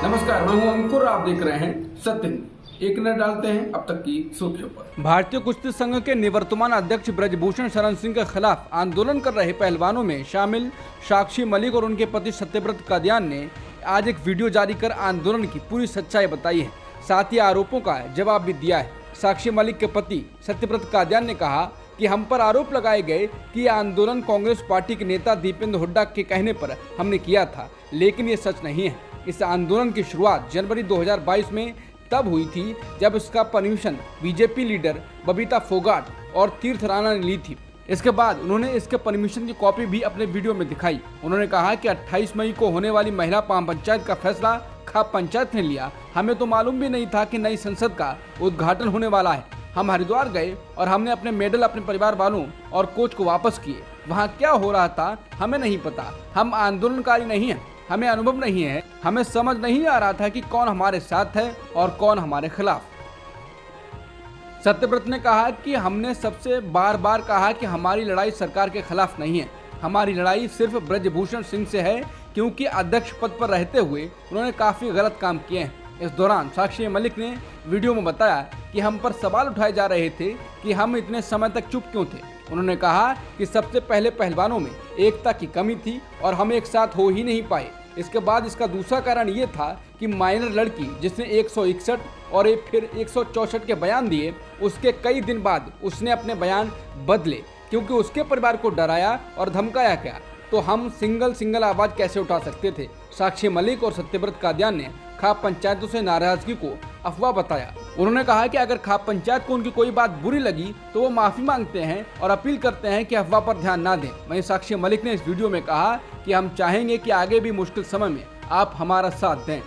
नमस्कार, मैं हूं अंकुर। आप देख रहे हैं सत्य न्यूज़। एक नजर डालते हैं अब तक की सुर्खियों पर। भारतीय कुश्ती संघ के निवर्तमान अध्यक्ष ब्रजभूषण शरण सिंह के खिलाफ आंदोलन कर रहे पहलवानों में शामिल साक्षी मलिक और उनके पति सत्यव्रत कादियान ने आज एक वीडियो जारी कर आंदोलन की पूरी सच्चाई बताई है, साथ ही आरोपों का जवाब भी दिया है। साक्षी मलिक के पति सत्यव्रत कादियान ने कहा कि हम पर आरोप लगाए गए कि यह आंदोलन कांग्रेस पार्टी के नेता दीपेंद्र हुड्डा के कहने पर हमने किया था, लेकिन ये सच नहीं है। इस आंदोलन की शुरुआत जनवरी 2022 में तब हुई थी जब इसका permission BJP leader Babita Phogat और तीर्थ राणा ने ली थी। इसके बाद उन्होंने इसके परमिशन की कॉपी भी अपने वीडियो में दिखाई। उन्होंने कहा कि 28 मई को होने वाली महिला पाम पंचायत का फैसला खाप पंचायत ने लिया। हमें तो मालूम भी नहीं था कि नई संसद का उद्घाटन होने वाला है। हम हरिद्वार गए और हमने अपने मेडल अपने परिवार वालों और कोच को वापस किए। वहाँ क्या हो रहा था हमें नहीं पता। हम आंदोलनकारी नहीं हैं, हमें अनुभव नहीं है, हमें समझ नहीं आ रहा था कि कौन हमारे साथ है और कौन हमारे खिलाफ। सत्यव्रत ने कहा कि हमने सबसे बार बार कहा कि हमारी लड़ाई सरकार के खिलाफ नहीं है, हमारी लड़ाई सिर्फ ब्रजभूषण सिंह से है, क्योंकि अध्यक्ष पद पर रहते हुए उन्होंने काफी गलत काम किए हैं। इस दौरान साक्षी मलिक ने वीडियो में बताया कि हम पर सवाल उठाए जा रहे थे कि हम इतने समय तक चुप क्यों थे। उन्होंने कहा कि सबसे पहले पहलवानों में एकता की कमी थी और हम एक साथ हो ही नहीं पाए। इसके बाद इसका दूसरा कारण ये था कि माइनर लड़की जिसने 161 और एक फिर 164 के बयान दिए, उसके कई दिन बाद उसने अपने बयान बदले, क्योंकि उसके परिवार को डराया और धमकाया गया। तो हम सिंगल आवाज कैसे उठा सकते थे। साक्षी मलिक और सत्यव्रत कादियान ने खाप पंचायतों से नाराजगी को अफवाह बताया। उन्होंने कहा कि अगर खाप पंचायत को उनकी कोई बात बुरी लगी तो वो माफी मांगते हैं और अपील करते हैं कि अफवाह पर ध्यान ना दें। वहीं साक्षी मलिक ने इस वीडियो में कहा कि हम चाहेंगे कि आगे भी मुश्किल समय में आप हमारा साथ दें।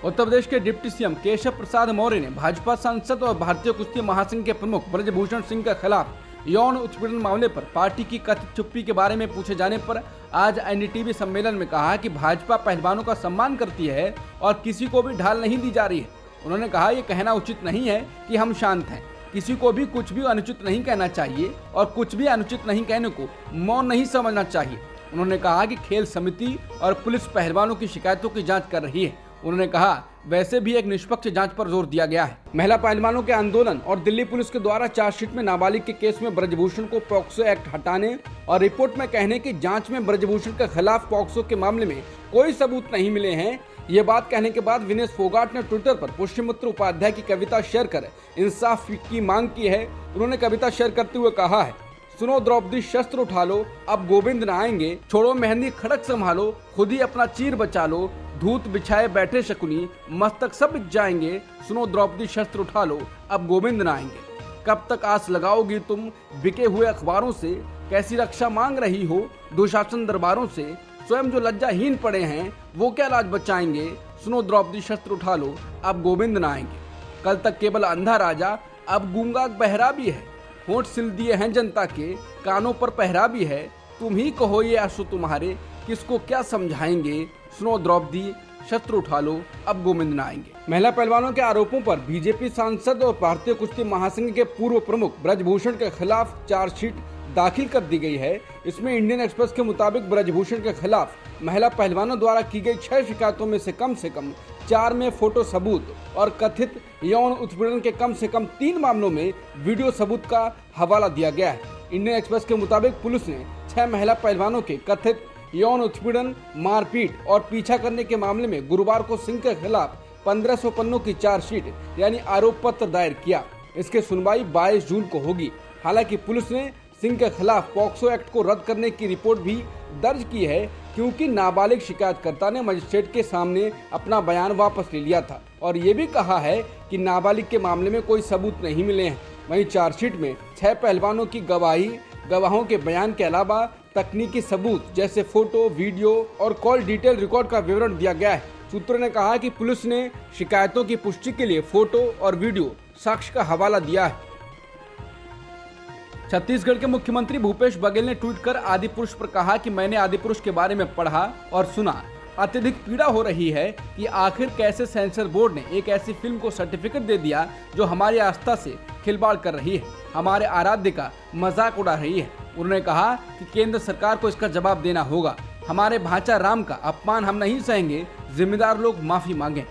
उत्तर प्रदेश के डिप्टी सीएम केशव प्रसाद मौर्य ने भाजपा सांसद और भारतीय कुश्ती महासंघ के प्रमुख ब्रजभूषण सिंह के खिलाफ यौन उत्पीड़न मामले पर पार्टी की कथित चुप्पी के बारे में पूछे जाने पर आज एनडीटीवी सम्मेलन में कहा कि भाजपा पहलवानों का सम्मान करती है और किसी को भी ढाल नहीं दी जा रही है। उन्होंने कहा यह कहना उचित नहीं है कि हम शांत हैं, किसी को भी कुछ भी अनुचित नहीं कहना चाहिए और कुछ भी अनुचित नहीं कहने को मौन नहीं समझना चाहिए। उन्होंने कहा कि खेल समिति और पुलिस पहलवानों की शिकायतों की जाँच कर रही है। उन्होंने कहा वैसे भी एक निष्पक्ष जांच पर जोर दिया गया है। महिला पहलवानों के आंदोलन और दिल्ली पुलिस के द्वारा चार्जशीट में नाबालिग के केस में ब्रजभूषण को पॉक्सो एक्ट हटाने और रिपोर्ट में कहने की जांच में ब्रजभूषण के खिलाफ पॉक्सो के मामले में कोई सबूत नहीं मिले हैं। ये बात कहने के बाद विनेश फोगाट ने ट्विटर पर पुष्यमित्र उपाध्याय की कविता शेयर कर इंसाफ की मांग की है। उन्होंने कविता शेयर करते हुए कहा है, सुनो द्रौपदी शस्त्र उठा लो, अब गोविंद न आएंगे, छोड़ो मेहंदी खड़क संभालो, खुद ही अपना चीर बचा लो, धूत बिछाए बैठे शकुनी, मस्तक सब बिक जाएंगे, सुनो द्रौपदी शस्त्र उठा लो, अब गोविंद न आएंगे। कब तक आस लगाओगी तुम बिके हुए अखबारों से, कैसी रक्षा मांग रही हो दुशासन दरबारों से, स्वयं जो लज्जाहीन पड़े हैं वो क्या लाज बचाएंगे, सुनो द्रौपदी शस्त्र उठा लो, अब गोविंद न आएंगे। कल तक केवल अंधा राजा, अब गूंगा बहरा भी है, होंठ सिल दिए हैं जनता के, कानों पर पहरा भी है, तुम ही कहो ये आंसू तुम्हारे, किसको क्या समझाएंगे, सुनो द्रौपदी शस्त्र उठा लो, अब गोविंद न आएंगे। महिला पहलवानों के आरोपों पर बीजेपी सांसद और भारतीय कुश्ती महासंघ के पूर्व प्रमुख ब्रजभूषण के खिलाफ चार्जशीट दाखिल कर दी गई है। इसमें इंडियन एक्सप्रेस के मुताबिक ब्रजभूषण के खिलाफ महिला पहलवानों द्वारा की गई 6 शिकायतों में से कम 4 में फोटो सबूत और कथित यौन उत्पीड़न के कम से कम 3 मामलों में वीडियो सबूत का हवाला दिया गया है। इंडियन एक्सप्रेस के मुताबिक पुलिस ने 6 महिला पहलवानों के कथित यौन उत्पीड़न, मारपीट और पीछा करने के मामले में गुरुवार को सिंह के खिलाफ 1500 पन्नों की चार्जशीट यानी आरोप पत्र दायर किया। इसकी सुनवाई 22 जून को होगी। हालांकि पुलिस ने सिंह के खिलाफ पॉक्सो एक्ट को रद्द करने की रिपोर्ट भी दर्ज की है, क्योंकि नाबालिग शिकायतकर्ता ने मजिस्ट्रेट के सामने अपना बयान वापस ले लिया था और ये भी कहा है कि नाबालिग के मामले में कोई सबूत नहीं मिले हैं। वहीं चार्जशीट में 6 पहलवानों की गवाही, गवाहों के बयान के अलावा तकनीकी सबूत जैसे फोटो, वीडियो और कॉल डिटेल रिकॉर्ड का विवरण दिया गया है। सूत्रों ने कहा कि पुलिस ने शिकायतों की पुष्टि के लिए फोटो और वीडियो साक्ष्य का हवाला दिया है। छत्तीसगढ़ के मुख्यमंत्री भूपेश बघेल ने ट्वीट कर आदिपुरुष पर कहा कि मैंने आदिपुरुष के बारे में पढ़ा और सुना। अत्यधिक पीड़ा हो रही है कि आखिर कैसे सेंसर बोर्ड ने एक ऐसी फिल्म को सर्टिफिकेट दे दिया जो हमारी आस्था से खिलवाड़ कर रही है, हमारे आराध्य का मजाक उड़ा रही है। उन्होंने कहा कि केंद्र सरकार को इसका जवाब देना होगा। हमारे भाचा राम का अपमान हम नहीं सहेंगे। जिम्मेदार लोग माफी मांगें।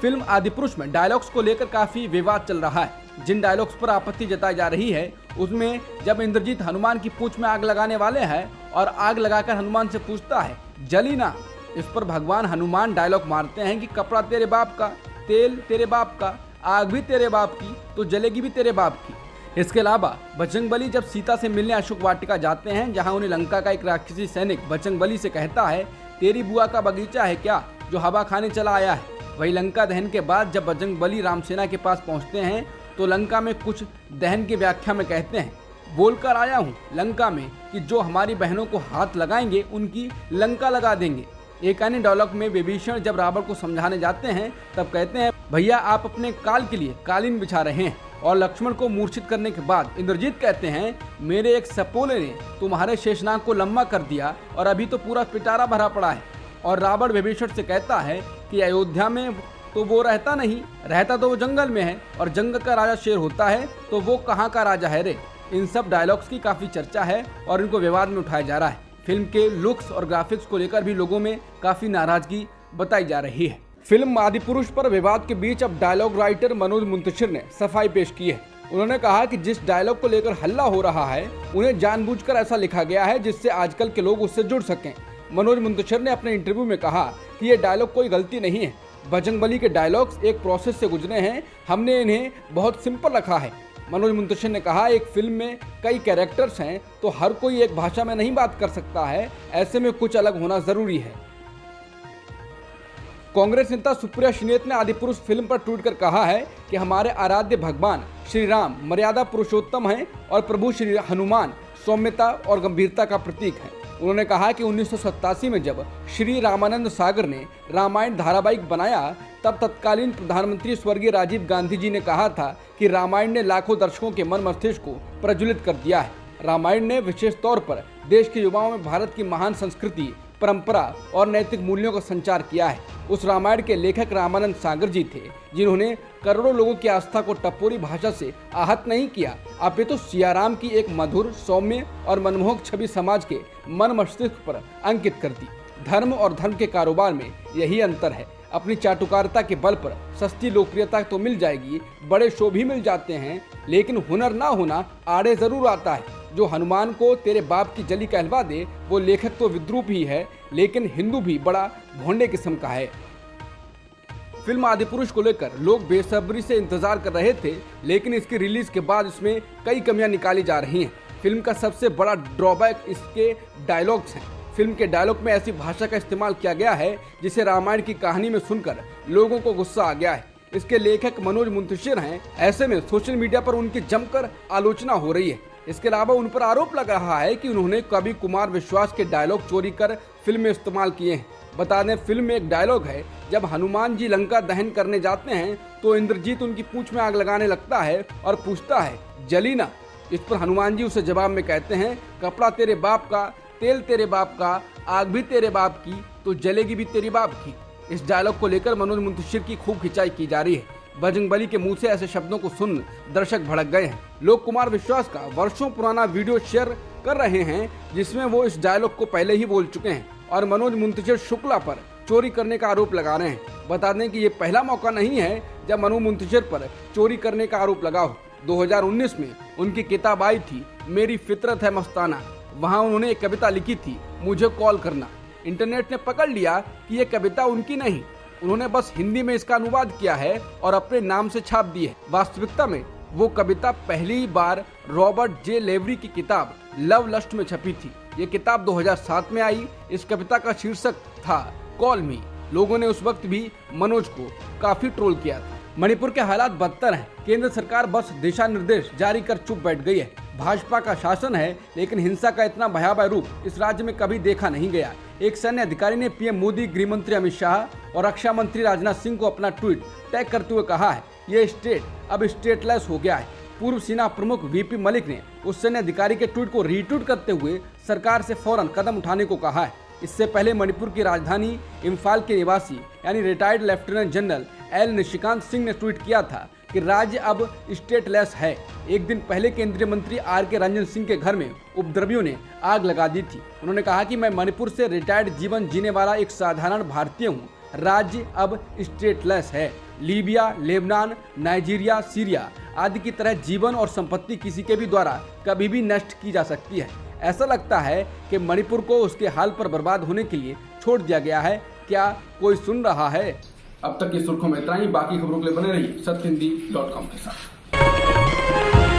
फिल्म आदिपुरुष में डायलॉग्स को लेकर काफी विवाद चल रहा है। जिन डायलॉग्स पर आपत्ति जताई जा रही है उसमें जब इंद्रजीत हनुमान की पूंछ में आग लगाने वाले हैं और आग लगाकर हनुमान से पूछता है जली ना, इस पर भगवान हनुमान डायलॉग मारते हैं कि कपड़ा तेरे बाप का, तेल तेरे बाप का, आग भी तेरे बाप की तो जलेगी भी तेरे बाप की। इसके अलावा बजरंगबली जब सीता से मिलने अशोक वाटिका जाते हैं, जहां उन्हें लंका का एक राक्षसी सैनिक बजरंगबली से कहता है तेरी बुआ का बगीचा है क्या जो हवा खाने चला आया है। वही लंका दहन के बाद जब बजरंगबली रामसेना के पास पहुंचते हैं तो लंका में कुछ दहन की व्याख्या में कहते हैं बोलकर आया हूँ लंका में कि जो हमारी बहनों को हाथ लगाएंगे उनकी लंका लगा देंगे। एक अन्य डायलॉग में विभीषण जब रावण को समझाने जाते हैं तब कहते हैं भैया आप अपने काल के लिए कालीन बिछा रहे हैं। और लक्ष्मण को मूर्छित करने के बाद इंद्रजीत कहते हैं मेरे एक सपोले ने तुम्हारे शेषनाग को लंबा कर दिया और अभी तो पूरा पिटारा भरा पड़ा है। और रावण विभीषण से कहता है कि अयोध्या में तो वो रहता नहीं, रहता तो वो जंगल में है और जंगल का राजा शेर होता है तो वो कहाँ का राजा है रे। इन सब डायलॉग्स की काफी चर्चा है और इनको विवाद में उठाया जा रहा है। फिल्म के लुक्स और ग्राफिक्स को लेकर भी लोगों में काफी नाराजगी बताई जा रही है। फिल्म आदिपुरुष पर विवाद के बीच अब डायलॉग राइटर मनोज मुंतशिर ने सफाई पेश की है। उन्होंने कहा कि जिस डायलॉग को लेकर हल्ला हो रहा है उन्हें जानबूझकर ऐसा लिखा गया है जिससे आजकल के लोग उससे जुड़ सकें। मनोज मुंतशिर ने अपने इंटरव्यू में कहा कि ये डायलॉग कोई गलती नहीं है, बजरंगबली के डायलॉग्स एक प्रोसेस से गुजरे हैं, हमने इन्हें बहुत सिंपल रखा है। मनोज मुंतशिर ने कहा एक फिल्म में कई कैरेक्टर्स हैं तो हर कोई एक भाषा में नहीं बात कर सकता है, ऐसे में कुछ अलग होना जरूरी है। कांग्रेस नेता सुप्रिया श्रीनेत ने आदिपुरुष फिल्म पर ट्वीट कर कहा है कि हमारे आराध्य भगवान श्री राम मर्यादा पुरुषोत्तम हैं और प्रभु श्री हनुमान सौम्यता और गंभीरता का प्रतीक है। उन्होंने कहा कि 1987 में जब श्री रामानंद सागर ने रामायण धारावाहिक बनाया तब तत्कालीन प्रधानमंत्री स्वर्गीय राजीव गांधी जी ने कहा था कि रामायण ने लाखों दर्शकों के मन मस्तिष्क को प्रज्वलित कर दिया है। रामायण ने विशेष तौर पर देश के युवाओं में भारत की महान संस्कृति, परंपरा और नैतिक मूल्यों का संचार किया है। उस रामायण के लेखक रामानंद सागर जी थे जिन्होंने करोड़ों लोगों की आस्था को टपोरी भाषा से आहत नहीं किया, अपितु सियाराम की एक मधुर, सौम्य और मनमोहक छवि समाज के मन मस्तिष्क पर अंकित कर दी। धर्म और धर्म के कारोबार में यही अंतर है। अपनी चाटुकारिता के बल पर सस्ती लोकप्रियता तो मिल जाएगी, बड़े शो भी मिल जाते हैं, लेकिन हुनर ना होना आड़े जरूर आता है। जो हनुमान को तेरे बाप की जली कहलवा दे वो लेखक तो विद्रूप ही है, लेकिन हिंदू भी बड़ा भोंडे किस्म का है। फिल्म आदिपुरुष को लेकर लोग बेसब्री से इंतजार कर रहे थे, लेकिन इसकी रिलीज के बाद इसमें कई कमियां निकाली जा रही हैं। फिल्म का सबसे बड़ा ड्रॉबैक इसके डायलॉग्स हैं। फिल्म के डायलॉग में ऐसी भाषा का इस्तेमाल किया गया है जिसे रामायण की कहानी में सुनकर लोगों को गुस्सा आ गया है। इसके लेखक मनोज मुंतशिर हैं, ऐसे में सोशल मीडिया पर उनकी जमकर आलोचना हो रही है। इसके अलावा उन पर आरोप लग रहा है कि उन्होंने कवि कुमार विश्वास के डायलॉग चोरी कर फिल्म में इस्तेमाल किए हैं। बता दें फिल्म में एक डायलॉग है जब हनुमान जी लंका दहन करने जाते हैं तो इंद्रजीत उनकी पूंछ में आग लगाने लगता है और पूछता है जली ना। इस पर हनुमान जी उसे जवाब में कहते हैं कपड़ा तेरे बाप का, तेल तेरे बाप का, आग भी तेरे बाप की तो जलेगी भी तेरी बाप की। इस डायलॉग को लेकर मनोज मुंतशिर की खूब खिंचाई की जा रही है। बजरंगबली के मुंह से ऐसे शब्दों को सुन दर्शक भड़क गए हैं। लोग कुमार विश्वास का वर्षों पुराना वीडियो शेयर कर रहे हैं जिसमें वो इस डायलॉग को पहले ही बोल चुके हैं और मनोज मुंतशिर शुक्ला पर चोरी करने का आरोप लगा रहे हैं। बता दें कि ये पहला मौका नहीं है जब मनोज मुंतशिर पर चोरी करने का आरोप लगा हो। 2019 में उनकी किताब आई थी मेरी फितरत है मस्ताना, वहाँ उन्होंने एक कविता लिखी थी मुझे कॉल करना। इंटरनेट ने पकड़ लिया कि ये कविता उनकी नहीं, उन्होंने बस हिंदी में इसका अनुवाद किया है और अपने नाम से छाप दी है। वास्तविकता में वो कविता पहली बार रॉबर्ट जे लेवरी की किताब लव लस्ट में छपी थी। ये किताब 2007 में आई। इस कविता का शीर्षक था कॉल मी। लोगों ने उस वक्त भी मनोज को काफी ट्रोल किया था। मणिपुर के हालात बदतर हैं। केंद्र सरकार बस दिशा निर्देश जारी कर चुप बैठ गई है। भाजपा का शासन है, लेकिन हिंसा का इतना भयावह रूप इस राज्य में कभी देखा नहीं गया। एक सैन्य अधिकारी ने पीएम मोदी, गृह मंत्री अमित शाह और रक्षा मंत्री राजनाथ सिंह को अपना ट्वीट टैग करते हुए कहा है ये स्टेट अब स्टेटलेस हो गया है। पूर्व सेना प्रमुख वीपी मलिक ने उस सैन्य अधिकारी के ट्वीट को रीट्वीट करते हुए सरकार से फौरन कदम उठाने को कहा है। इससे पहले मणिपुर की राजधानी इम्फाल के निवासी यानी retired lieutenant general L Nishikant Singh ने ट्वीट किया था कि राज्य अब स्टेटलेस है। एक दिन पहले केंद्रीय मंत्री R.K. रंजन सिंह के घर में उपद्रवियों ने आग लगा दी थी। उन्होंने कहा कि मैं मणिपुर से रिटायर्ड जीवन जीने वाला एक साधारण भारतीय हूँ। राज्य अब स्टेटलेस है। लीबिया, लेबनान, नाइजीरिया, सीरिया आदि की तरह जीवन और संपत्ति किसी के भी द्वारा कभी भी नष्ट की जा सकती है। ऐसा लगता है कि मणिपुर को उसके हाल पर बर्बाद होने के लिए छोड़ दिया गया है। क्या कोई सुन रहा है? अब तक की सुर्खियों में इतना ही। बाकी खबरों के लिए बने रहिए सत्यहिंदी.com के साथ।